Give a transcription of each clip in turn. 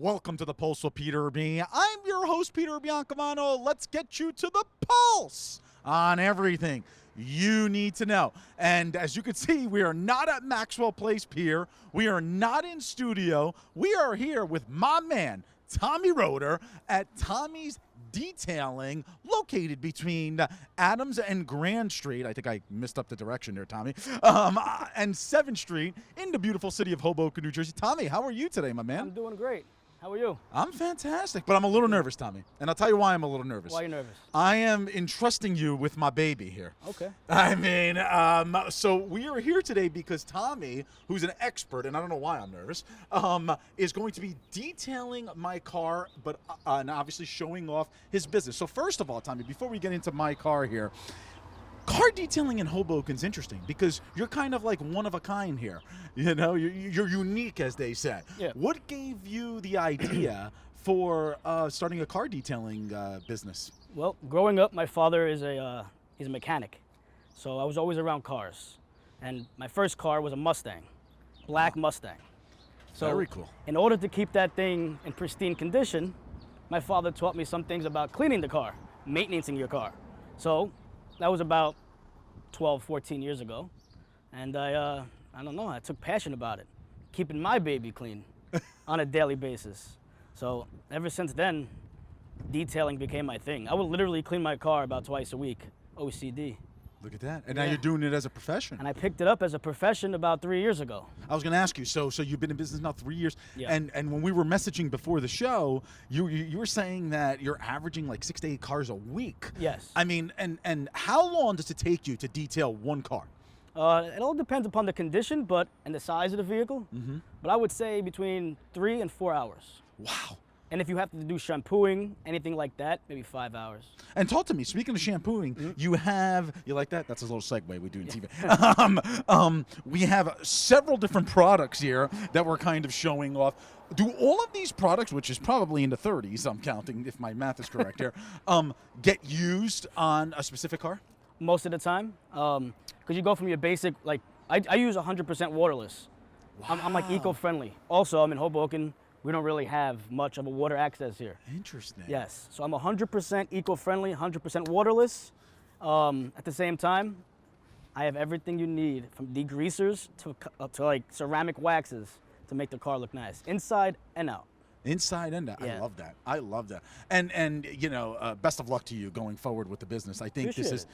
Welcome to the Pulse with Peter B. I'm your host, Peter Biancamano. Let's get you to the pulse on everything you need to know. And as you can see, we are not at Maxwell Place Pier. We are not in studio. We are here with my man, Tommy Roeder, at Tommy's Detailing, located between Adams and Grand Street. I think I messed up the direction there, Tommy. And 7th Street in the beautiful city of Hoboken, New Jersey. Tommy, how are you today, my man? I'm doing great. How are you? I'm fantastic, but I'm a little nervous, Tommy. And I'll tell you why I'm a little nervous. Why are you nervous? I am entrusting you with my baby here. Okay. I mean, so we are here today because Tommy, who's an expert, and I don't know why I'm nervous, is going to be detailing my car, but and obviously showing off his business. So first of all, Tommy, before we get into my car here, car detailing in Hoboken's interesting because you're kind of like one of a kind here. You know, you're unique, as they say. Yeah. What gave you the idea for starting a car detailing business? Well, growing up, my father is he's a mechanic, so I was always around cars. And my first car was a Mustang, black Mustang. So Very cool. In order to keep that thing in pristine condition, my father taught me some things about cleaning the car, maintaining your car. So that was about 12, 14 years ago. And I don't know, I took passion about it, keeping my baby clean on a daily basis. So ever since then, detailing became my thing. I would literally clean my car about twice a week, OCD. Look at that. And now you're doing it as a profession. And I picked it up as a profession about 3 years ago. I was going to ask you, so you've been in business now 3 years, Yeah. and when we were messaging before the show, you were saying that you're averaging like 6 to 8 cars a week. Yes. I mean, and how long does it take you to detail one car? It all depends upon the condition and the size of the vehicle. Mm-hmm. But I would say between 3 and 4 hours. Wow. And if you have to do shampooing, anything like that, maybe 5 hours. And talk to me. Speaking of shampooing, you like that? That's a little segue we do in TV. We have several different products here that we're kind of showing off. Do all of these products, which is probably in the 30s, I'm counting if my math is correct here, get used on a specific car? Most of the time, because you go from your basic, like, I use 100% waterless. Wow. I'm like eco-friendly. Also, I'm in Hoboken. We don't really have much of a water access here. Interesting. Yes, so I'm 100% eco-friendly, 100% waterless. At the same time, I have everything you need, from degreasers to like ceramic waxes to make the car look nice, inside and out. Inside and out. Yeah. I love that. I love that. And you know, best of luck to you going forward with the business. I think Appreciate this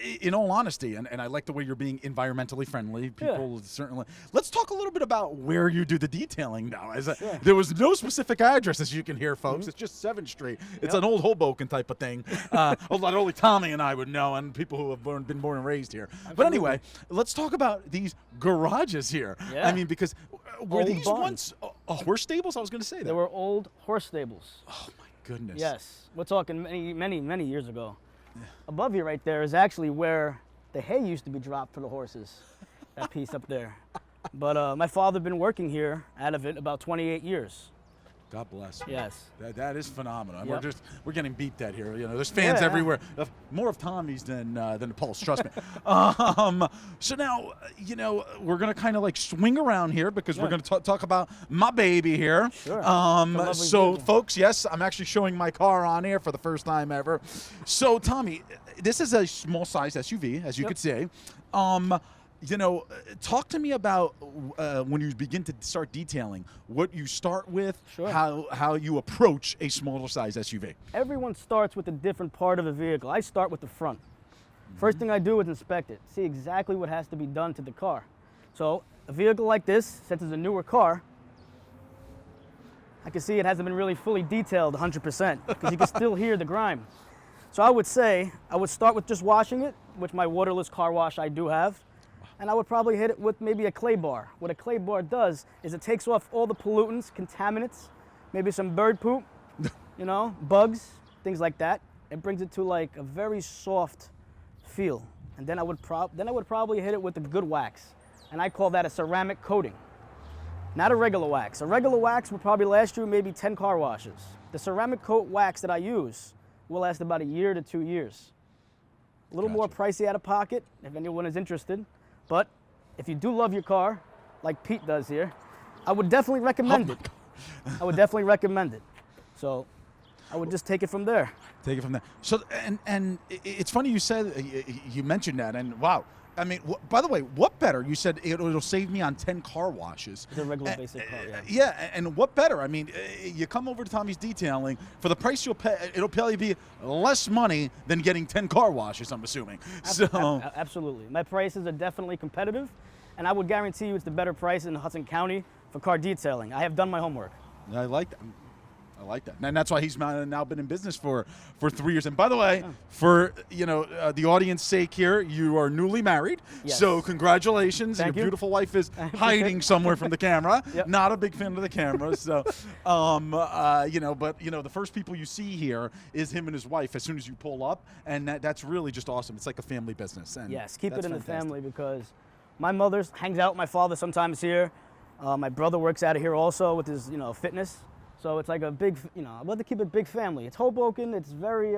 is, in all honesty, and I like the way you're being environmentally friendly. People certainly. Let's talk a little bit about where you do the detailing now. Sure. There was no specific address, as you can hear, folks. It's just 7th Street. It's an old Hoboken type of thing. Although only Tommy and I would know, and people who have been born and raised here. Absolutely. But anyway, let's talk about these garages here. Yeah. I mean, because were Old these barns. once horse stables? I was going to say that. They were old horse stables. Oh my goodness. Yes, we're talking many years ago. Above you right there is actually where the hay used to be dropped for the horses, that piece up there. But my father been working here out of it about 28 years. God bless. Yes. That is phenomenal. And Yep. we're getting beeped at here. You know, there's fans Yeah. everywhere. More of Tommy's than the Pulse. Trust me. So now, you know, we're gonna kind of like swing around here because we're gonna talk about my baby here. Sure. So, baby. folks, yes, I'm actually showing my car on here for the first time ever. So, Tommy, this is a small size SUV, as you could see. You know, talk to me about when you begin to start detailing, what you start with, Sure. how you approach a smaller size SUV. Everyone starts with a different part of the vehicle. I start with the front. First thing I do is inspect it, see exactly what has to be done to the car. So a vehicle like this, since it's a newer car, I can see it hasn't been really fully detailed 100% because you can still hear the grime. So I would say I would start with just washing it, which my waterless car wash I do have. And I would probably hit it with maybe a clay bar. What a clay bar does is it takes off all the pollutants, contaminants, maybe some bird poop, you know, bugs, things like that. It brings it to like a very soft feel. And then I would probably hit it with a good wax. And I call that a ceramic coating, not a regular wax. A regular wax would probably last you maybe 10 car washes. The ceramic coat wax that I use will last about 1 year to 2 years. A little more pricey out of pocket if anyone is interested. But if you do love your car, like Pete does here, I would definitely recommend it. I would definitely recommend it. So I would just take it from there. Take it from there. So, and it's funny you said, you mentioned that, and wow. I mean, by the way, what better? You said it'll save me on 10 car washes. It's a regular basic car, yeah. Yeah, and what better? I mean, you come over to Tommy's Detailing, for the price you'll pay, it'll probably be less money than getting 10 car washes, I'm assuming. Absolutely. My prices are definitely competitive, and I would guarantee you it's the better price in Hudson County for car detailing. I have done my homework. I like that. I like that, and that's why he's now been in business for 3 years. And by the way, for the audience sake here, you are newly married, yes. So congratulations. Thank Your you. beautiful wife is hiding somewhere from the camera. Yep. Not a big fan of the camera, so the first people you see here is him and his wife as soon as you pull up, and that's really just awesome. It's like a family business. And yes, keep it in fantastic. the family because my mother hangs out with my father sometimes here. My brother works out of here also with his fitness. So it's like a big, I'd love to keep it big family. It's Hoboken. It's very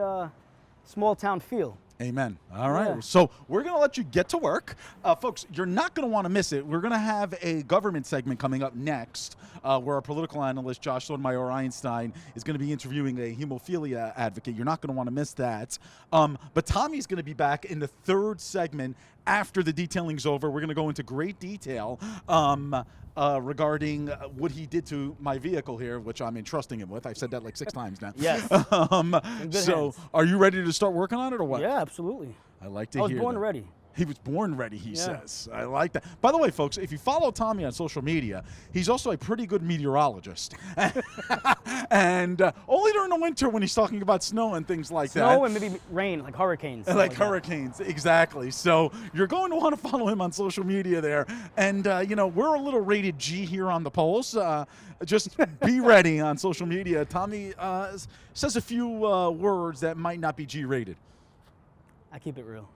small town feel. Amen. All right. Yeah. So we're going to let you get to work. Folks, you're not going to want to miss it. We're going to have a government segment coming up next where our political analyst, Josh Sotomayor Einstein, is going to be interviewing a hemophilia advocate. You're not going to want to miss that. But Tommy's going to be back in the third segment after the detailing's over. We're going to go into great detail regarding what he did to my vehicle here, which I'm entrusting him with. I've said that like 6 times now. Yes. So hands. are you ready to start working on it or what? Yeah, absolutely. I like to I was hear born that. ready. He was born ready, he Yeah. says. I like that. By the way, folks, if you follow Tommy on social media, he's also a pretty good meteorologist. And only during the winter when he's talking about snow and things like that. Snow and maybe rain, like hurricanes. Like that. hurricanes, exactly. So you're going to want to follow him on social media there. And, we're a little rated G here on the Pulse. Just be ready on social media. Tommy says a few words that might not be G rated. I keep it real.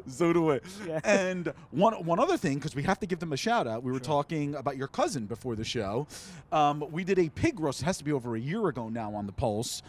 So do I. Yeah. And one other thing, because we have to give them a shout out. We were talking about your cousin before the show. We did a pig roast. It has to be over a year ago now on the Pulse.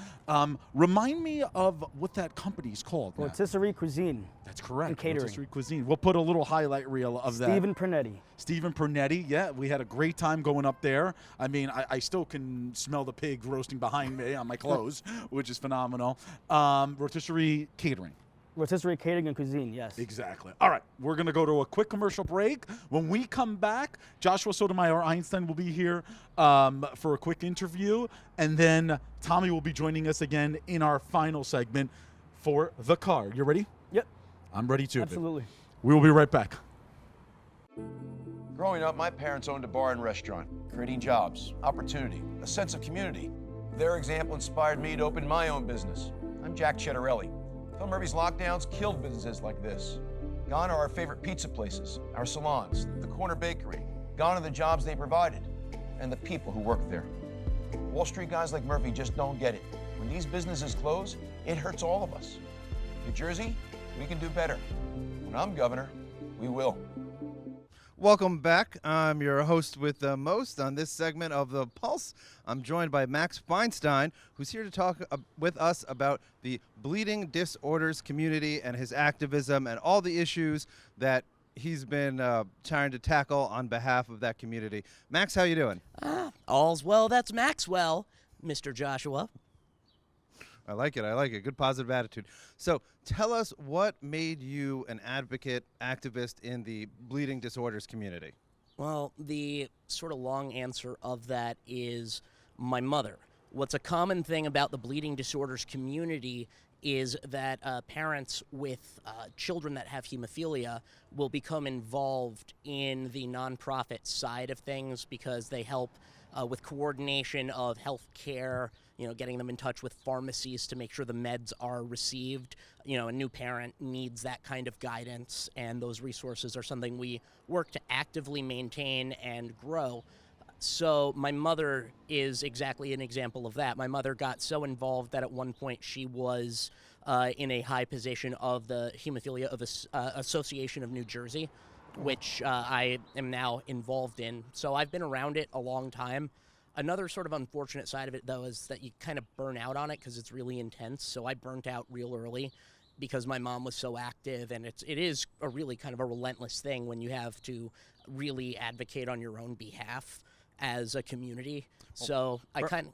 Remind me of what that company's called. Rotisserie Cuisine. That's correct. And catering. Rotisserie Cuisine. We'll put a little highlight reel of that. Stephen Pernetti. Stephen Pernetti, yeah, we had a great time going up there. I mean, I still can smell the pig roasting behind me on my clothes, which is phenomenal. Rotisserie Catering. Rotisserie Catering and Cuisine, yes. Exactly. All right, we're going to go to a quick commercial break. When we come back, Joshua Sotomayor Einstein will be here for a quick interview, and then Tommy will be joining us again in our final segment for The Car. You ready? Yep. I'm ready too. Absolutely. We will be right back. Growing up, my parents owned a bar and restaurant, creating jobs, opportunity, a sense of community. Their example inspired me to open my own business. I'm Jack Chettarelli. Phil Murphy's lockdowns killed businesses like this. Gone are our favorite pizza places, our salons, the corner bakery. Gone are the jobs they provided and the people who work there. Wall Street guys like Murphy just don't get it. When these businesses close, it hurts all of us. New Jersey, we can do better. When I'm governor, we will. Welcome back. I'm your host with the most on this segment of The Pulse. I'm joined by Max Feinstein, who's here to talk with us about the bleeding disorders community and his activism and all the issues that he's been trying to tackle on behalf of that community. Max, how you doing? All's well, that's Maxwell, Mr. Joshua. I like it. I like it. Good positive attitude. So tell us what made you an advocate, activist in the bleeding disorders community. Well, the sort of long answer of that is my mother. What's a common thing about the bleeding disorders community is that parents with children that have hemophilia will become involved in the nonprofit side of things because they help with coordination of health care, getting them in touch with pharmacies to make sure the meds are received. A new parent needs that kind of guidance, and those resources are something we work to actively maintain and grow. So my mother is exactly an example of that. My mother got so involved that at one point she was in a high position of the Hemophilia Association of New Jersey, which I am now involved in. So I've been around it a long time. Another sort of unfortunate side of it, though, is that you kind of burn out on it because it's really intense. So I burnt out real early because my mom was so active, and it is a really kind of a relentless thing when you have to really advocate on your own behalf. as a community. So I kind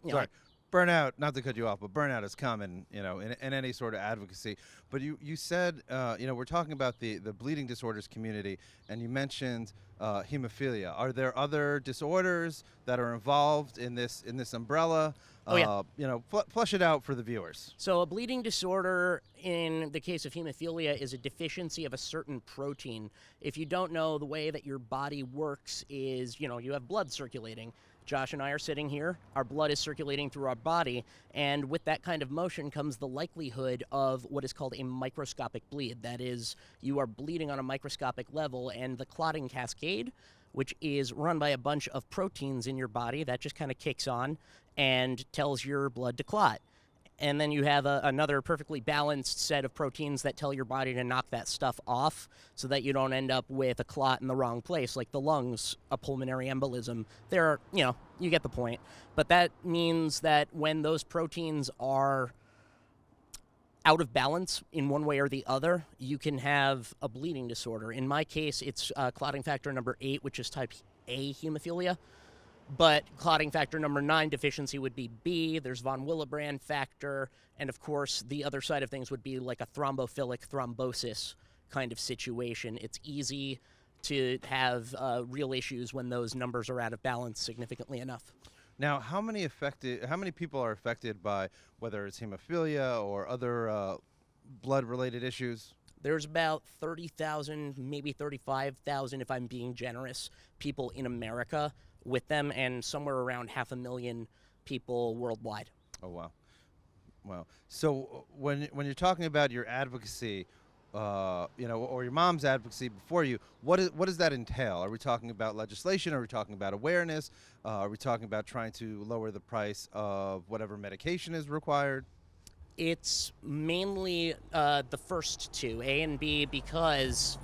of, Sorry. Burnout, not to cut you off, but burnout is common, in any sort of advocacy. But you said, we're talking about the bleeding disorders community, and you mentioned hemophilia. Are there other disorders that are involved in this umbrella? Oh, yeah. Flush it out for the viewers. So a bleeding disorder in the case of hemophilia is a deficiency of a certain protein. If you don't know, the way that your body works is, you have blood circulating. Josh and I are sitting here, our blood is circulating through our body, and with that kind of motion comes the likelihood of what is called a microscopic bleed. That is, you are bleeding on a microscopic level, and the clotting cascade, which is run by a bunch of proteins in your body, that just kind of kicks on and tells your blood to clot. And then you have another perfectly balanced set of proteins that tell your body to knock that stuff off so that you don't end up with a clot in the wrong place, like the lungs, a pulmonary embolism. You get the point. But that means that when those proteins are out of balance in one way or the other, you can have a bleeding disorder. In my case, it's clotting factor number 8, which is type A hemophilia. But clotting factor number 9 deficiency would be B. There's von Willebrand factor. And, of course, the other side of things would be like a thrombophilic thrombosis kind of situation. It's easy to have real issues when those numbers are out of balance significantly enough. Now, how many people are affected by whether it's hemophilia or other blood-related issues? There's about 30,000, maybe 35,000, if I'm being generous, people in America with them, and somewhere around 500,000 people worldwide. Oh, wow. So when you're talking about your advocacy, or your mom's advocacy before you, what does that entail? Are we talking about legislation? Are we talking about awareness? Are we talking about trying to lower the price of whatever medication is required? It's mainly the first two, A and B, because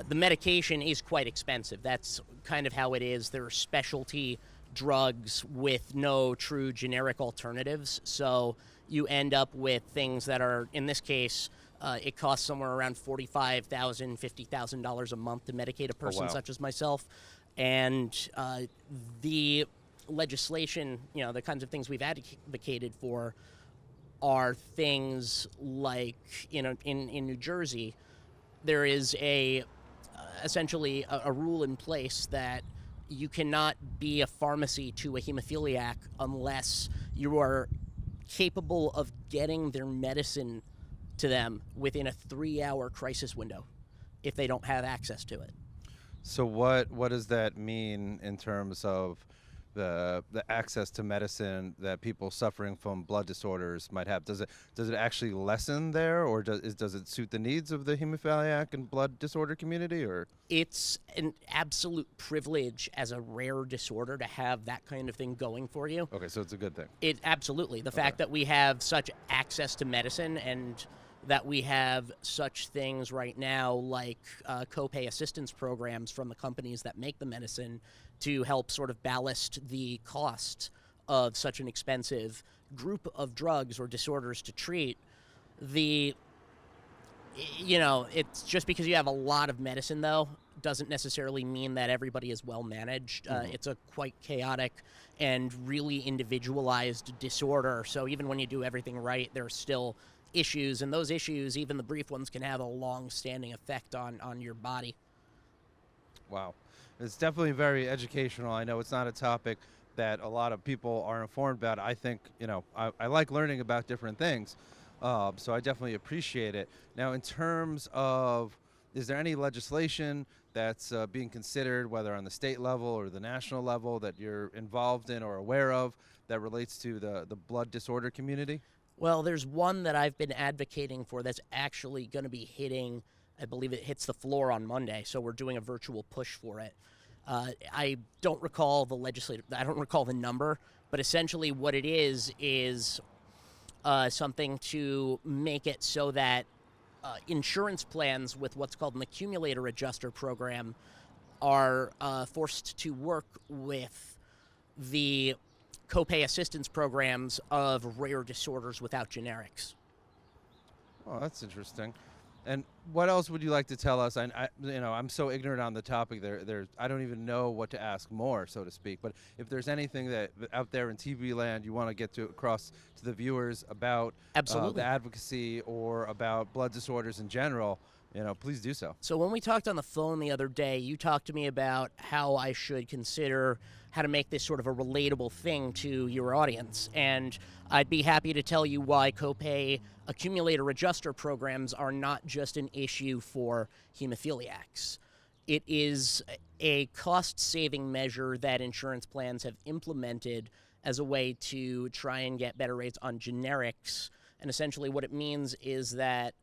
the medication is quite expensive. That's kind of how it is. There are specialty drugs with no true generic alternatives. So you end up with things that are, in this case, it costs somewhere around $45,000, $50,000 a month to medicate a person such as myself. And the legislation, the kinds of things we've advocated for are things like, in New Jersey, there is essentially a rule in place that you cannot be a pharmacy to a hemophiliac unless you are capable of getting their medicine to them within a 3-hour crisis window if they don't have access to it. So what does that mean in terms of the access to medicine that people suffering from blood disorders might have? Does it actually lessen there, or does it suit the needs of the hemophiliac and blood disorder community? Or it's an absolute privilege as a rare disorder to have that kind of thing going for you. Okay, so it's a good thing. It absolutely. The fact that we have such access to medicine and that we have such things right now like copay assistance programs from the companies that make the medicine to help sort of ballast the cost of such an expensive group of drugs or disorders to treat. It's just because you have a lot of medicine, though, doesn't necessarily mean that everybody is well managed. It's a quite chaotic and really individualized disorder. So even when you do everything right, there's still issues, and those issues, even the brief ones, can have a long-standing effect on your body. Wow. It's definitely very educational. I know it's not a topic that a lot of people are informed about. I think, I like learning about different things, so I definitely appreciate it. Now, in terms of, is there any legislation that's being considered, whether on the state level or the national level, that you're involved in or aware of that relates to the blood disorder community? Well, there's one that I've been advocating for that's actually going to be hitting, I believe it hits the floor on Monday, so we're doing a virtual push for it. I don't recall the number, but essentially what it is something to make it so that insurance plans with what's called an accumulator adjuster program are forced to work with the copay assistance programs of rare disorders without generics. Oh, that's interesting. And what else would you like to tell us? I'm so ignorant on the topic. I don't even know what to ask more, so to speak. But if there's anything that out there in TV land you want to get across to the viewers about Absolutely. the advocacy or about blood disorders in general, please do so. So when we talked on the phone the other day, you talked to me about how I should consider how to make this sort of a relatable thing to your audience. And I'd be happy to tell you why copay accumulator adjuster programs are not just an issue for hemophiliacs. It is a cost-saving measure that insurance plans have implemented as a way to try and get better rates on generics. And essentially what it means is that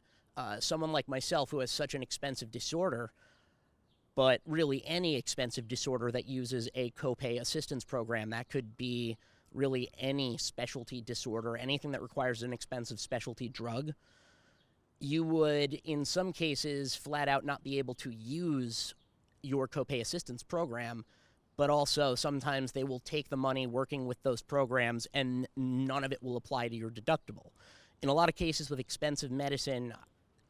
someone like myself who has such an expensive disorder, but really any expensive disorder that uses a copay assistance program, that could be really any specialty disorder, anything that requires an expensive specialty drug, you would, in some cases, flat out not be able to use your copay assistance program, but also sometimes they will take the money working with those programs and none of it will apply to your deductible. In a lot of cases with expensive medicine,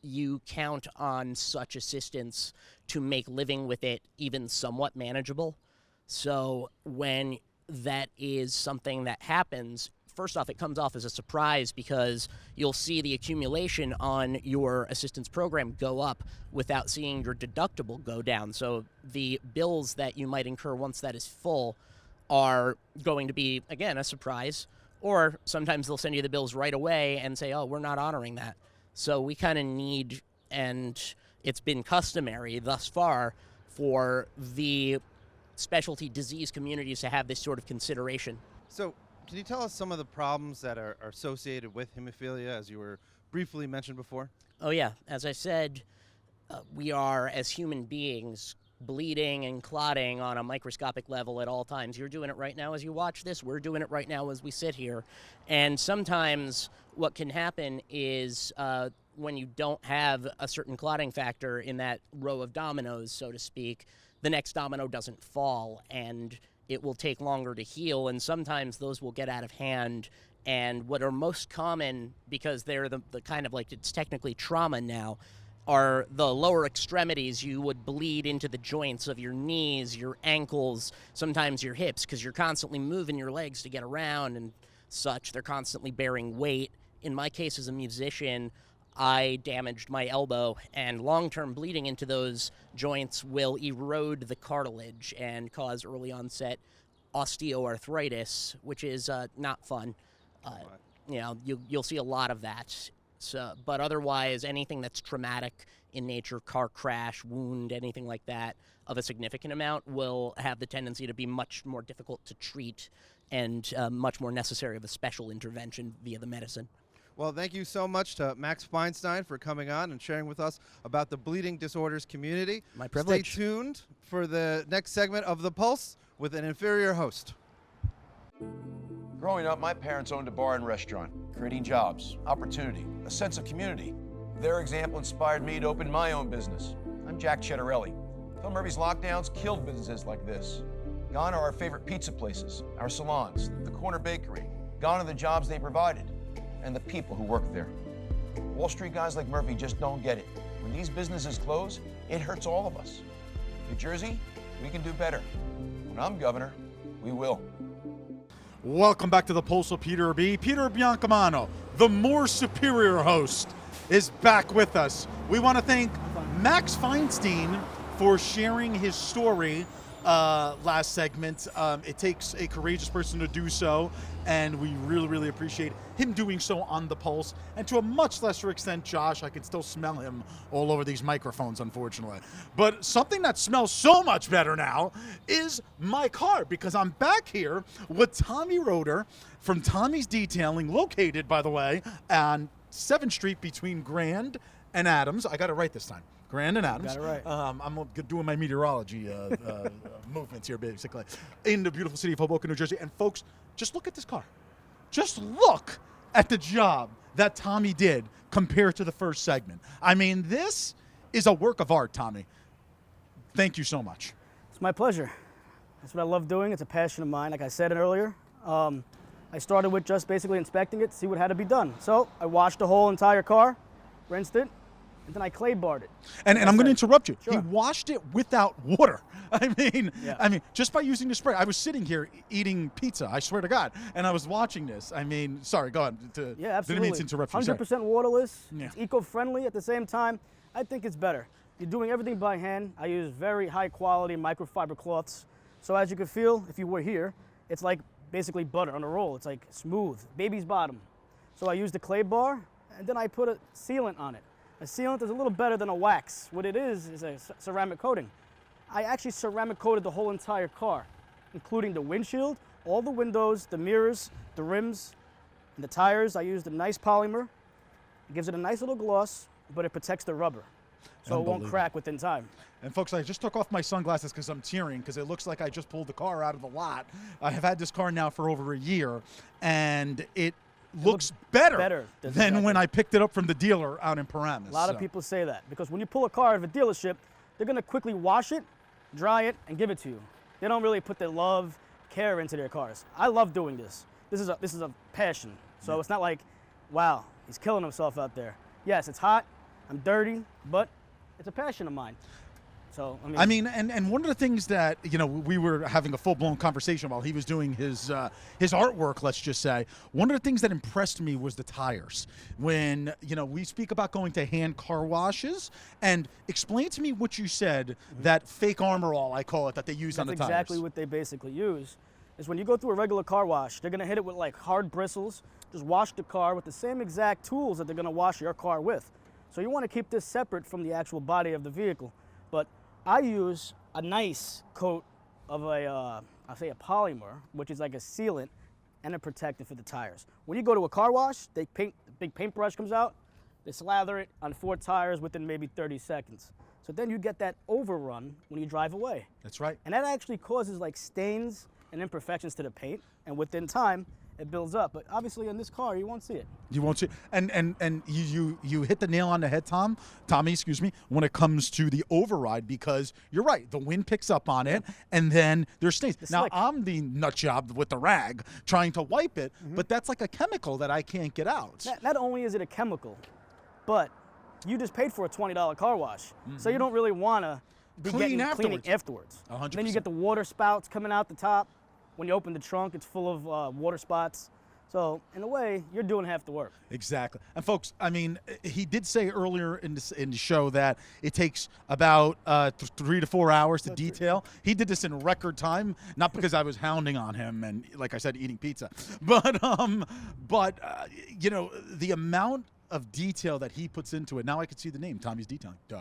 you count on such assistance to make living with it even somewhat manageable. So when that is something that happens, first off, it comes off as a surprise because you'll see the accumulation on your assistance program go up without seeing your deductible go down. So the bills that you might incur once that is full are going to be, again, a surprise. Or sometimes they'll send you the bills right away and say, oh, we're not honoring that. So we kind of need, and it's been customary thus far for the specialty disease communities to have this sort of consideration. So can you tell us some of the problems that are associated with hemophilia, as you were briefly mentioned before? Oh, yeah. As I said, we are, as human beings, bleeding and clotting on a microscopic level at all times. You're doing it right now as you watch this. We're doing it right now as we sit here. And sometimes what can happen is when you don't have a certain clotting factor in that row of dominoes, so to speak, the next domino doesn't fall and it will take longer to heal. And sometimes those will get out of hand. And what are most common, because they're the kind of like, it's technically trauma now, are the lower extremities. You would bleed into the joints of your knees, your ankles, sometimes your hips, because you're constantly moving your legs to get around and such. They're constantly bearing weight. In my case as a musician, I damaged my elbow, and long-term bleeding into those joints will erode the cartilage and cause early onset osteoarthritis, which is not fun. You'll see a lot of that. So, but otherwise, anything that's traumatic in nature, car crash, wound, anything like that, of a significant amount will have the tendency to be much more difficult to treat and much more necessary of a special intervention via the medicine. Well, thank you so much to Max Feinstein for coming on and sharing with us about the bleeding disorders community. My privilege. Stay tuned for the next segment of The Pulse with an inferior host. Growing up, my parents owned a bar and restaurant, creating jobs, opportunity, a sense of community. Their example inspired me to open my own business. I'm Jack Cheddarelli. Phil Murphy's lockdowns killed businesses like this. Gone are our favorite pizza places, our salons, the corner bakery. Gone are the jobs they provided and the people who work there. Wall Street guys like Murphy just don't get it. When these businesses close, it hurts all of us. New Jersey, we can do better. When I'm governor, we will. Welcome back to the Pulse of Peter B. Peter Biancamano, the more superior host, is back with us. We want to thank Max Feinstein for sharing his story last segment. It takes a courageous person to do so, and we really, really appreciate him doing so on the Pulse. And to a much lesser extent, Josh, I can still smell him all over these microphones, unfortunately. But something that smells so much better now is my car, because I'm back here with Tommy Roeder from Tommy's Detailing, located, by the way, on 7th Street between Grand and Adams. I got it right this time. Grand and Adams. Got it right. I'm doing my meteorology movements here, basically, in the beautiful city of Hoboken, New Jersey. And folks, just look at this car. Just look at the job that Tommy did compared to the first segment. I mean, this is a work of art, Tommy. Thank you so much. It's my pleasure. That's what I love doing. It's a passion of mine. Like I said earlier, I started with just basically inspecting it, see what had to be done. So I washed the whole entire car, rinsed it, and then I clay barred it. And I'm going to interrupt you. Sure. He washed it without water. Yeah. I mean, just by using the spray. I was sitting here eating pizza, I swear to God, and I was watching this. I mean, sorry, go on. Yeah, absolutely. Didn't mean to interrupt you. Sorry. 100% waterless. Yeah. It's eco-friendly at the same time. I think it's better. You're doing everything by hand. I use very high-quality microfiber cloths. So as you can feel, if you were here, it's like basically butter on a roll. It's like smooth, baby's bottom. So I use the clay bar, and then I put a sealant on it. A sealant is a little better than a wax. What it is a ceramic coating. I actually ceramic coated the whole entire car, including the windshield, all the windows, the mirrors, the rims, and the tires. I used a nice polymer. It gives it a nice little gloss, but it protects the rubber, so it won't crack within time. And folks, I just took off my sunglasses because I'm tearing because it looks like I just pulled the car out of the lot. I have had this car now for over a year, and it looks better than when I picked it up from the dealer out in Paramus. A lot of people say that because when you pull a car out of a dealership, they're going to quickly wash it, dry it, and give it to you. They don't really put their love, care into their cars. I love doing this. This is a passion. So It's not like, wow, he's killing himself out there. Yes, it's hot, I'm dirty, but it's a passion of mine. So, and one of the things that, we were having a full-blown conversation while he was doing his artwork, let's just say. One of the things that impressed me was the tires. When, we speak about going to hand car washes, and explain to me what you said, that fake armor all, I call it, that they use on the tires. That's exactly what they basically use. Is when you go through a regular car wash, they're going to hit it with like hard bristles, just wash the car with the same exact tools that they're going to wash your car with. So you want to keep this separate from the actual body of the vehicle. But I use a nice coat of a polymer, which is like a sealant and a protectant for the tires. When you go to a car wash, the big paintbrush comes out, they slather it on 4 tires within maybe 30 seconds. So then you get that overrun when you drive away. That's right. And that actually causes like stains and imperfections to the paint, and within time, it builds up. But obviously on this car, you won't see it. You won't see, and you hit the nail on the head, Tommy, excuse me, when it comes to the override, because you're right, the wind picks up on it, and then there's stains. Now slick. I'm the nut job with the rag trying to wipe it, but that's like a chemical that I can't get out. Not only is it a chemical, but you just paid for a $20 car wash, so you don't really want to be cleaning afterwards. 100%. Then you get the water spouts coming out the top. When you open the trunk, it's full of water spots. So in a way, you're doing half the work. Exactly. And folks, he did say earlier in the show that it takes about 3 to 4 hours to detail. He did this in record time, not because I was hounding on him and, like I said, eating pizza, but the amount of detail that he puts into it. Now I can see the name, Tommy's Detailing. Duh.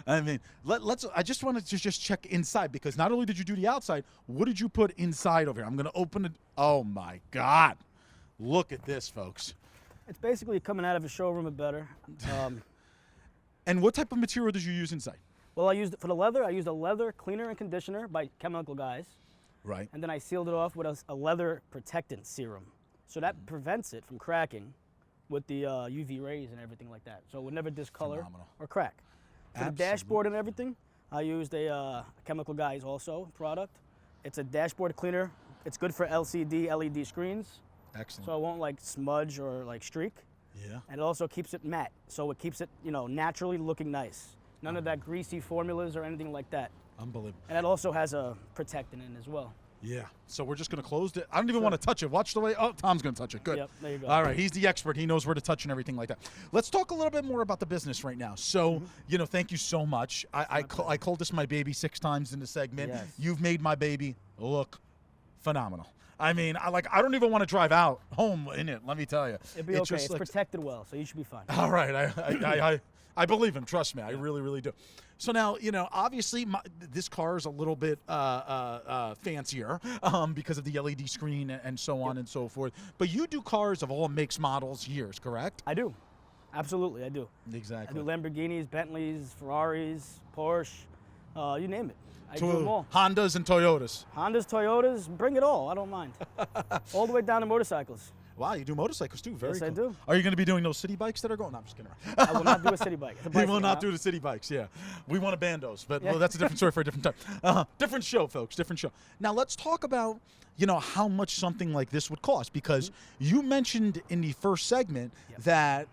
Yeah. Let's. I just wanted to just check inside, because not only did you do the outside, what did you put inside over here? I'm going to open it. Oh my God. Look at this, folks. It's basically coming out of a showroom of better. And what type of material did you use inside? Well, for the leather, I used a leather cleaner and conditioner by Chemical Guys. Right. And then I sealed it off with a leather protectant serum. So that prevents it from cracking with the UV rays and everything like that. So it would never discolor or crack. For the dashboard and everything, I used a Chemical Guys also product. It's a dashboard cleaner. It's good for LCD, LED screens. Excellent. So it won't like smudge or like streak. Yeah. And it also keeps it matte. So it keeps it, naturally looking nice. None of that greasy formulas or anything like that. Unbelievable. And it also has a protectant in as well. Yeah. So we're just going to close it. I don't even want to touch it. Watch the way. Oh, Tom's going to touch it. Good. Yep, there you go. All right. He's the expert. He knows where to touch and everything like that. Let's talk a little bit more about the business right now. So, thank you so much. I called this my baby 6 times in the segment. Yes. You've made my baby look phenomenal. I don't even want to drive out home in it. Let me tell you. It'll be okay. It's protected well, so you should be fine. All right. I believe him. Trust me. I really, really do. So now, obviously this car is a little bit fancier because of the LED screen and so on and so forth. But you do cars of all makes, models, years, correct? I do. Absolutely, I do. Exactly. I do Lamborghinis, Bentleys, Ferraris, Porsche, you name it. I do them all. Hondas and Toyotas. Hondas, Toyotas, bring it all. I don't mind. All the way down to motorcycles. Wow, you do motorcycles too. Very yes, cool. I do. Are you going to be doing those city bikes that are going? No, I'm just kidding. I will not do a city bike. He will not do the city bikes, yeah. We want to ban those, but well, that's a different story for a different time. Different show, folks, different show. Now let's talk about, how much something like this would cost, because you mentioned in the first segment that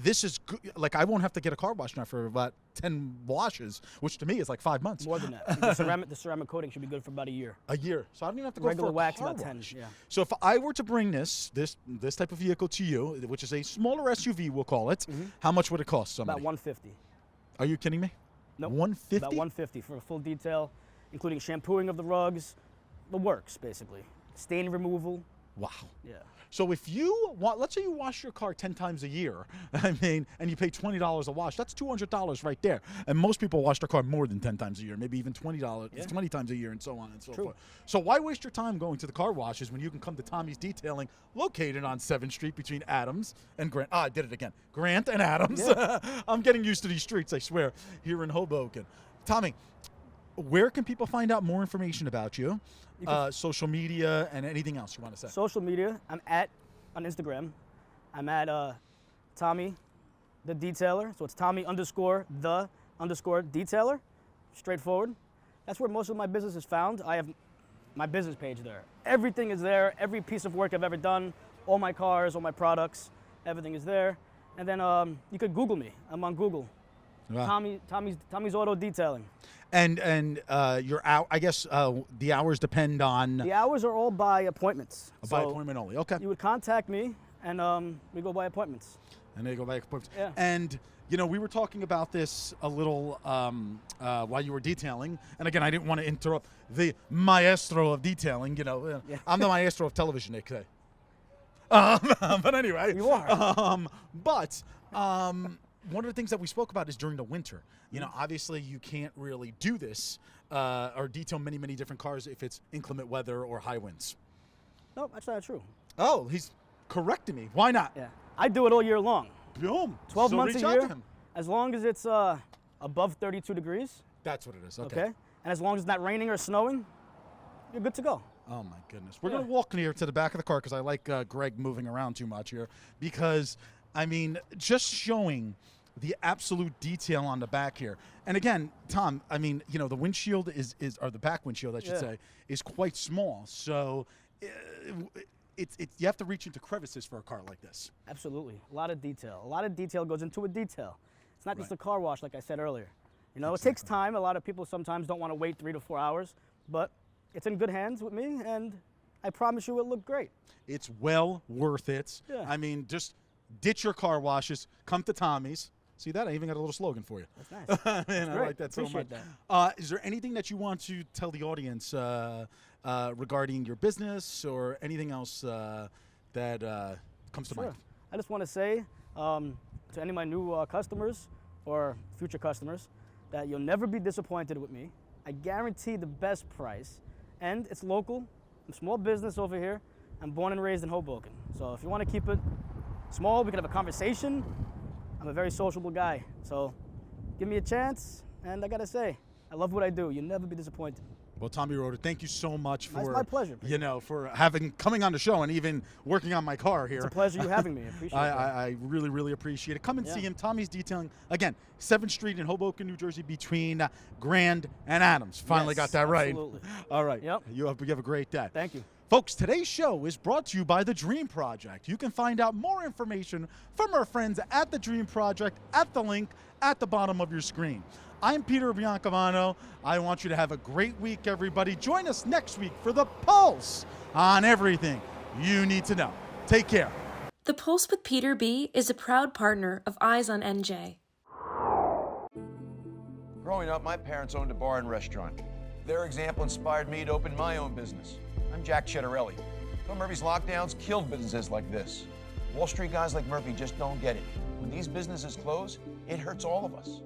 this is good. Like, I won't have to get a car wash now for about 10 washes, which to me is like 5 months. More than that. The ceramic coating should be good for about a year. A year. So I don't even have to go Regular for a wax car about 10. wash. Yeah. So if I were to bring this type of vehicle to you, which is a smaller SUV, we'll call it, how much would it cost somebody? About $150. Are you kidding me? Nope. $150? About $150 for a full detail, including shampooing of the rugs, the works basically, stain removal. Wow. Yeah. So if you want, let's say you wash your car 10 times a year, I mean, and you pay $20 a wash, that's $200 right there. And most people wash their car more than 10 times a year, maybe even $20, 20 times a year, and so on and so forth. So why waste your time going to the car washes when you can come to Tommy's Detailing, located on 7th Street between Adams and Grant? I did it again. Grant and Adams. Yeah. I'm getting used to these streets, I swear, here in Hoboken. Tommy, where can people find out more information about you? Social media and anything else you want to say? Social media, on Instagram. I'm at Tommy the Detailer. So it's Tommy _the_ detailer. Straightforward. That's where most of my business is found. I have my business page there. Everything is there. Every piece of work I've ever done, all my cars, all my products, everything is there. And then you could Google me. I'm on Google. Wow. Tommy's Auto Detailing. And your I guess the hours depend on The hours are all by appointments. by So appointment only. Okay. you would contact me, and we go by appointments. And they go by appointments. Yeah. And we were talking about this a little while you were detailing. And again, I didn't want to interrupt the maestro of detailing. Yeah. I'm the maestro of television, they say. But anyway. You are. One of the things that we spoke about is during the winter. Obviously you can't really do this or detail many, many different cars if it's inclement weather or high winds. No, that's not true. Oh, he's correcting me. Why not? Yeah. I do it all year long. Boom. 12 So months reach a out to year, him. as long as it's above 32 degrees, That's what it is. okay? And as long as it's not raining or snowing, you're good to go. Oh my goodness. We're Yeah. going to walk here to the back of the car because I like Greg moving around too much here because, just showing the absolute detail on the back here. And again, Tom, the windshield or the back windshield, I should say, is quite small. So you have to reach into crevices for a car like this. Absolutely. A lot of detail. A lot of detail goes into a detail. It's not just a car wash, like I said earlier. It takes time. A lot of people sometimes don't want to wait 3 to 4 hours, but it's in good hands with me, and I promise you it'll look great. It's well worth it. Yeah. Just ditch your car washes, come to Tommy's. See that? I even got a little slogan for you. That's nice. Man, I great. like that so much. Appreciate that. Is there anything that you want to tell the audience regarding your business or anything else that comes to mind? I just want to say to any of my new customers or future customers that you'll never be disappointed with me. I guarantee the best price, and it's local. I'm a small business over here. I'm born and raised in Hoboken. So if you want to keep it small, we can have a conversation. I'm a very sociable guy. So give me a chance, and I got to say, I love what I do. You'll never be disappointed. Well, Tommy Roeder, thank you so much for It's my pleasure. for coming on the show and even working on my car here. It's a pleasure you having me. I appreciate it. I really, really appreciate it. Come and see him. Tommy's Detailing, again, 7th Street in Hoboken, New Jersey, between Grand and Adams. Finally got that right. Absolutely. All right. Yep. You have a great day. Thank you. Folks, today's show is brought to you by The Dream Project. You can find out more information from our friends at The Dream Project at the link at the bottom of your screen. I'm Peter Biancamano. I want you to have a great week, everybody. Join us next week for The Pulse on everything you need to know. Take care. The Pulse with Peter B. is a proud partner of Eyes on NJ. Growing up, my parents owned a bar and restaurant. Their example inspired me to open my own business. I'm Jack Chitterelli. Phil Murphy's lockdowns killed businesses like this. Wall Street guys like Murphy just don't get it. When these businesses close, it hurts all of us.